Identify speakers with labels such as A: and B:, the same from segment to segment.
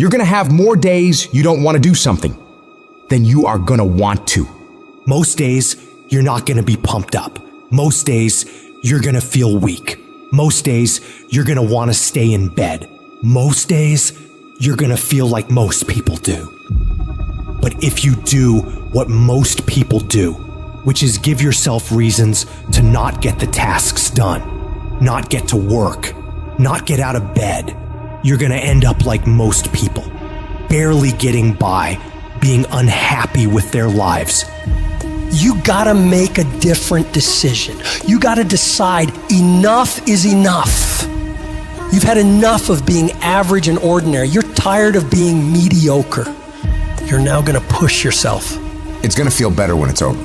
A: You're gonna have more days you don't want to do something than you are gonna want to.
B: Most days, you're not gonna be pumped up. Most days, you're gonna feel weak. Most days, you're gonna wanna stay in bed. Most days, you're gonna feel like most people do. But if you do what most people do, which is give yourself reasons to not get the tasks done, not get to work, not get out of bed, you're gonna end up like most people, barely getting by, being unhappy with their lives.
C: You gotta make a different decision. You gotta decide enough is enough. You've had enough of being average and ordinary. You're tired of being mediocre. You're now gonna push yourself.
A: It's gonna feel better when it's over.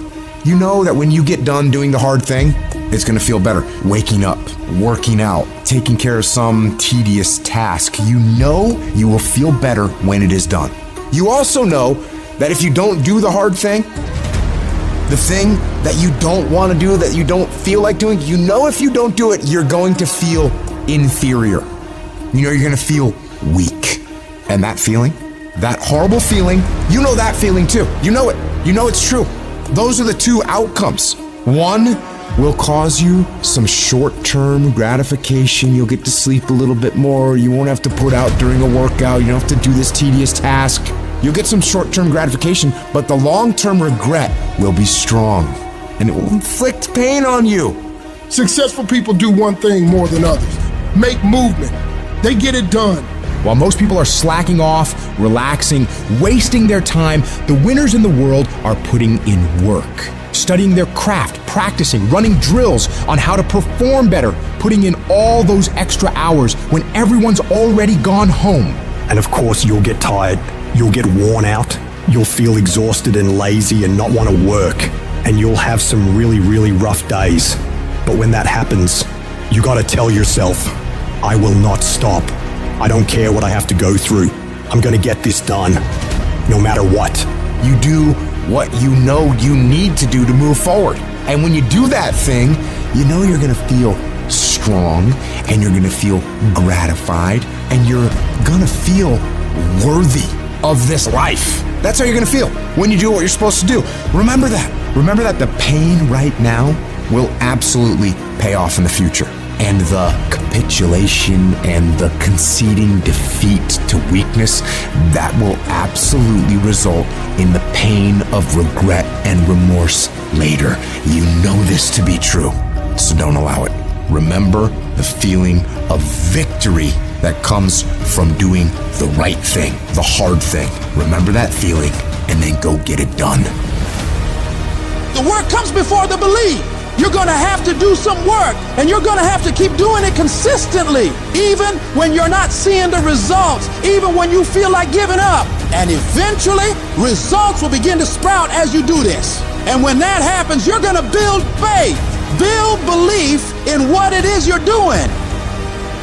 A: You know that when you get done doing the hard thing, it's gonna feel better. Waking up, working out, taking care of some tedious task. You know you will feel better when it is done. You also know that if you don't do the hard thing, the thing that you don't want to do, that you don't feel like doing, you know if you don't do it, you're going to feel inferior. You know you're going to feel weak. And that feeling, that horrible feeling, you know that feeling too. You know it. You know it's true. Those are the two outcomes. One will cause you some short-term gratification. You'll get to sleep a little bit more. You won't have to put out during a workout. You don't have to do this tedious task. You'll get some short-term gratification, but the long-term regret will be strong, and it will inflict pain on you.
D: Successful people do one thing more than others: make movement. They get it done.
A: While most people are slacking off, relaxing, wasting their time, the winners in the world are putting in work, studying their craft, practicing, running drills on how to perform better, putting in all those extra hours when everyone's already gone home.
B: And of course, you'll get tired. You'll get worn out. You'll feel exhausted and lazy and not want to work. And you'll have some really, really rough days. But when that happens, you gotta tell yourself, I will not stop. I don't care what I have to go through. I'm gonna get this done, no matter what.
A: You do what you know you need to do to move forward. And when you do that thing, you know you're gonna feel strong, and you're gonna feel gratified, and you're gonna feel worthy of this life. That's how you're gonna feel when you do what you're supposed to do. Remember that. Remember that the pain right now will absolutely pay off in the future. And the capitulation and the conceding defeat to weakness, that will absolutely result in the pain of regret and remorse later. You know this to be true, so don't allow it. Remember the feeling of victory that comes from doing the right thing, the hard thing. Remember that feeling, and then go get it done.
E: The work comes before the belief. You're gonna have to do some work, and you're gonna have to keep doing it consistently, even when you're not seeing the results, even when you feel like giving up. And eventually, results will begin to sprout as you do this. And when that happens, you're gonna build faith, build belief in what it is you're doing.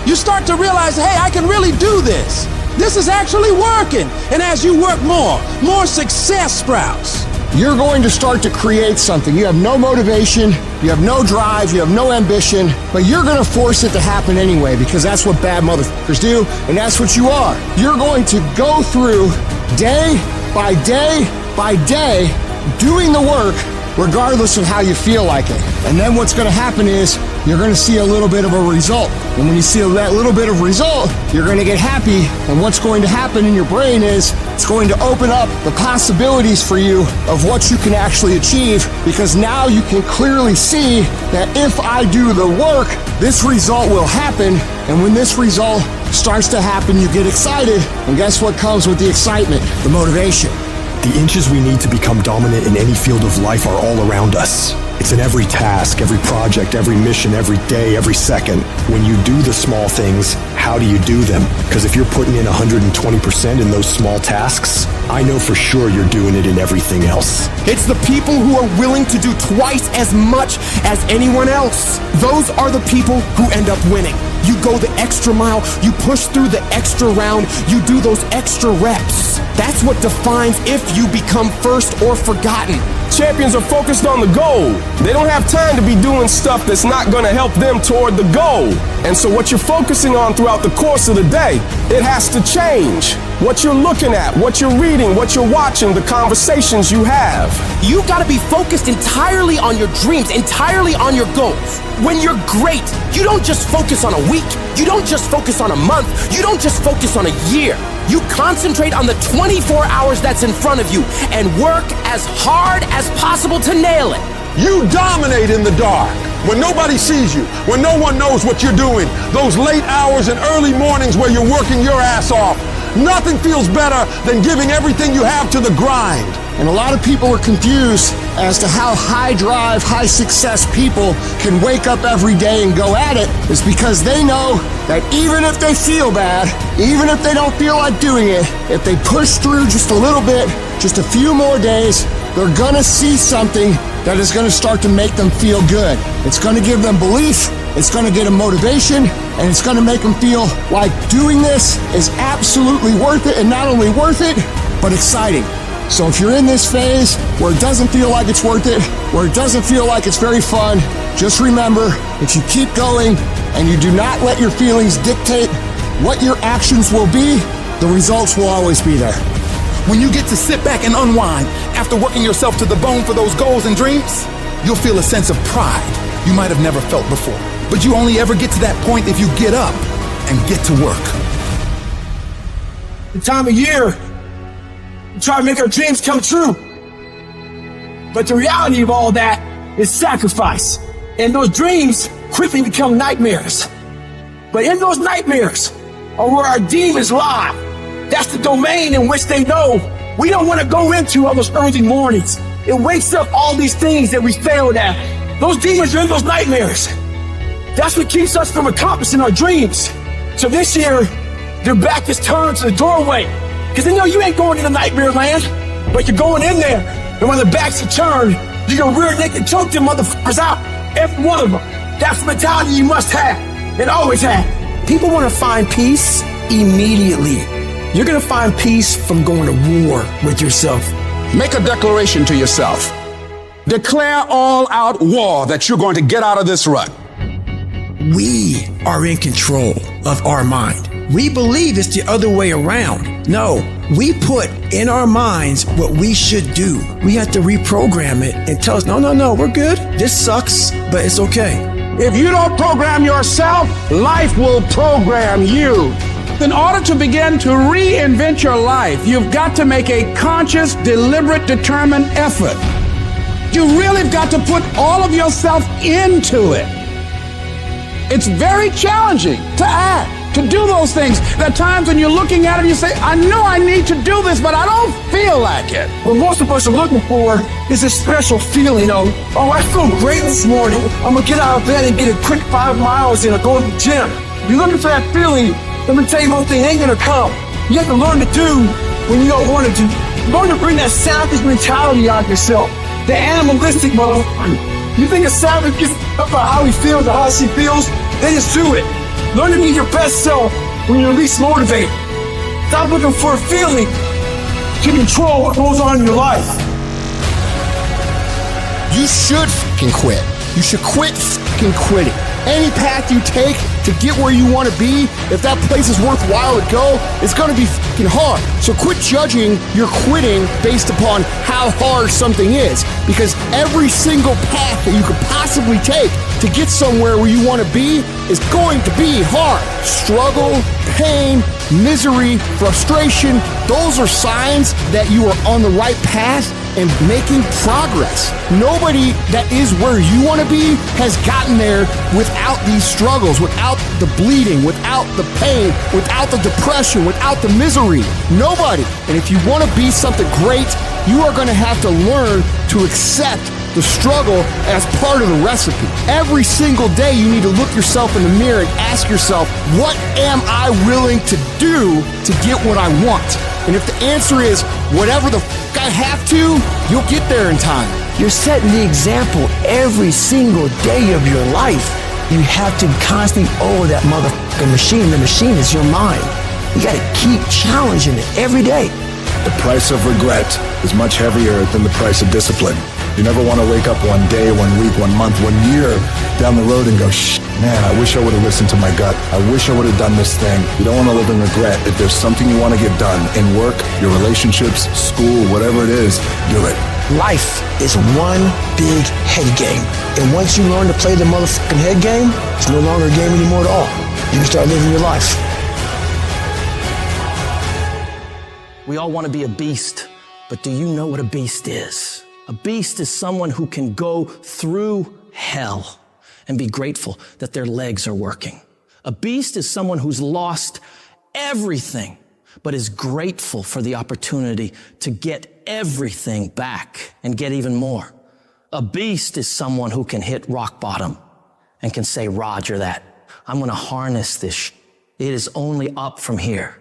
E: You start to realize, hey, I can really do this. This is actually working. And as you work more success sprouts.
D: You're going to start to create something. You have no motivation, you have no drive, you have no ambition, but you're going to force it to happen anyway, because that's what bad motherfuckers do, and that's what you are. You're going to go through day by day by day doing the work regardless of how you feel like it. And then what's going to happen is you're going to see a little bit of a result. And when you see that little bit of result, you're going to get happy. And what's going to happen in your brain is it's going to open up the possibilities for you of what you can actually achieve, because now you can clearly see that if I do the work, this result will happen. And when this result starts to happen, you get excited. And guess what comes with the excitement? The motivation.
B: The inches we need to become dominant in any field of life are all around us. It's in every task, every project, every mission, every day, every second. When you do the small things, how do you do them? Because if you're putting in 120% in those small tasks, I know for sure you're doing it in everything else.
F: It's the people who are willing to do twice as much as anyone else. Those are the people who end up winning. You go the extra mile, you push through the extra round, you do those extra reps. That's what defines if you become first or forgotten.
G: Champions are focused on the goal. They don't have time to be doing stuff that's not going to help them toward the goal. And so what you're focusing on throughout the course of the day, it has to change. what you're looking at, what you're reading, what you're watching, the conversations you have.
H: You gotta be focused entirely on your dreams, entirely on your goals. When you're great, you don't just focus on a week, you don't just focus on a month, you don't just focus on a year. You concentrate on the 24 hours that's in front of you and work as hard as possible to nail it.
E: You dominate in the dark when nobody sees you, when no one knows what you're doing. Those late hours and early mornings where you're working your ass off. Nothing feels better than giving everything you have to the grind.
D: And a lot of people are confused as to how high drive, high success people can wake up every day and go at it. It's because they know that even if they feel bad, even if they don't feel like doing it, if they push through just a little bit, just a few more days, they're gonna see something that is gonna start to make them feel good. It's gonna give them belief, it's gonna get them motivation, and it's gonna make them feel like doing this is absolutely worth it, and not only worth it, but exciting. So if you're in this phase where it doesn't feel like it's worth it, where it doesn't feel like it's very fun, just remember, if you keep going and you do not let your feelings dictate what your actions will be, the results will always be there.
E: When you get to sit back and unwind after working yourself to the bone for those goals and dreams, you'll feel a sense of pride you might have never felt before. But you only ever get to that point if you get up and get to work.
I: The time of year, we try to make our dreams come true. But the reality of all that is sacrifice. And those dreams quickly become nightmares. But in those nightmares are where our demons lie. That's the domain in which they know we don't want to go into on those early mornings. It wakes up all these things that we failed at. Those demons are in those nightmares. That's what keeps us from accomplishing our dreams. So this year, their back is turned to the doorway. Because they know you ain't going into nightmare land, but you're going in there. And when the backs are turned, you're going to rear naked choke them motherfuckers out. Every one of them. That's the mentality you must have and always have.
C: People want to find peace immediately. You're going to find peace from going to war with yourself.
E: Make a declaration to yourself. Declare all out war that you're going to get out of this rut.
I: We are in control of our mind. We believe it's the other way around. No, we put in our minds what we should do. We have to reprogram it and tell us, no, we're good. This sucks, but it's okay.
E: If you don't program yourself, life will program you. In order to begin to reinvent your life, you've got to make a conscious, deliberate, determined effort. You really have got to put all of yourself into it. It's very challenging to act, to do those things. There are times when you're looking at it and you say, I know I need to do this, but I don't feel like it.
I: What most of us are looking for is a special feeling of, I feel great this morning. I'm going to get out of bed and get a quick 5 miles in or go to the gym. You're looking for that feeling. Let me tell you one thing, it ain't going to come. You have to learn to do when you don't want to do. Learn to bring that savage mentality out of yourself. The animalistic motherfucker. You think a savage gives up about how he feels or how she feels? Then just do it. Learn to be your best self when you're least motivated. Stop looking for a feeling to control what goes on in your life.
D: You should fucking quit. You should quit fucking quitting. Any path you take to get where you want to be, if that place is worthwhile to go, it's going to be fucking hard. So quit judging your quitting based upon how hard something is. Because every single path that you could possibly take to get somewhere where you want to be is going to be hard. Struggle, pain, misery, frustration, those are signs that you are on the right path and making progress. Nobody that is where you want to be has gotten there without these struggles, without the bleeding, without the pain, without the depression, without the misery. Nobody. And if you want to be something great, you are going to have to learn to accept the struggle as part of the recipe. Every single day you need to look yourself in the mirror and ask yourself, what am I willing to do to get what I want? And if the answer is whatever the fuck I have to, you'll get there in time.
C: You're setting the example every single day of your life. You have to constantly owe that motherfucking machine. The machine is your mind. You gotta keep challenging it every day.
J: The price of regret is much heavier than the price of discipline. You never want to wake up one day, 1 week, 1 month, 1 year down the road and go, man, I wish I would have listened to my gut. I wish I would have done this thing. You don't want to live in regret. If there's something you want to get done in work, your relationships, school, whatever it is, do it.
C: Life is one big head game. And once you learn to play the motherfucking head game, it's no longer a game anymore at all. You can start living your life.
H: We all want to be a beast, but do you know what a beast is? A beast is someone who can go through hell and be grateful that their legs are working. A beast is someone who's lost everything, but is grateful for the opportunity to get everything back and get even more. A beast is someone who can hit rock bottom and can say, Roger that. I'm going to harness this. It is only up from here.